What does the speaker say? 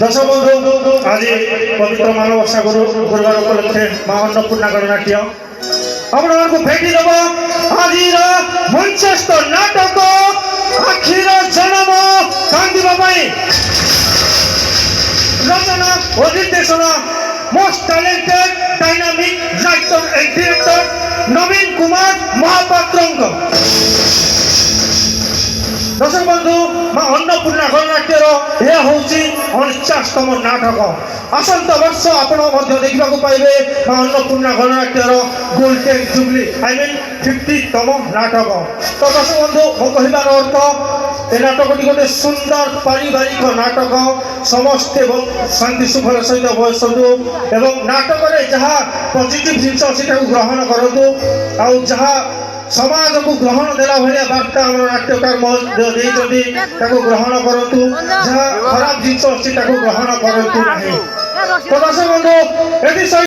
दर्शक बंधु आज पवित्र मानवर्षा गुरुवार उपलक्षे माँ अन्नपूर्णा गणनाट्य आपको भेटी देव आज मंचस्थ नाटक आखिर जन्म कांदी रचना और निर्देशना most talented dynamic writer and director Naveen Kumar Mahapatra. दर्शक बंधु माँ अन्नपूर्णा गणनाट्यर यह हूँ 49तम नाटक। आसंत वर्ष आपण देखा पाइबे माँ अन्नपूर्णा गणनाट्यर गोल्डन जुबली आई मीन 50तम नाटक। तो दर्शक बंधु मो कहबार अर्थ ए नाटकटी गोटे सुंदर पारिवारिक नाटक समस्ते शांति सुखर सहित बसतु एवं नाटक जहाँ पॉजिटिव जिनस से ग्रहण करूँ जहाँ समाज को ग्रहण देला भाया बार्ता नाट्यकार ग्रहण करूँ जहाँ खराब जिनस अच्छी ग्रहण करूँ। तो दर्शक बंधु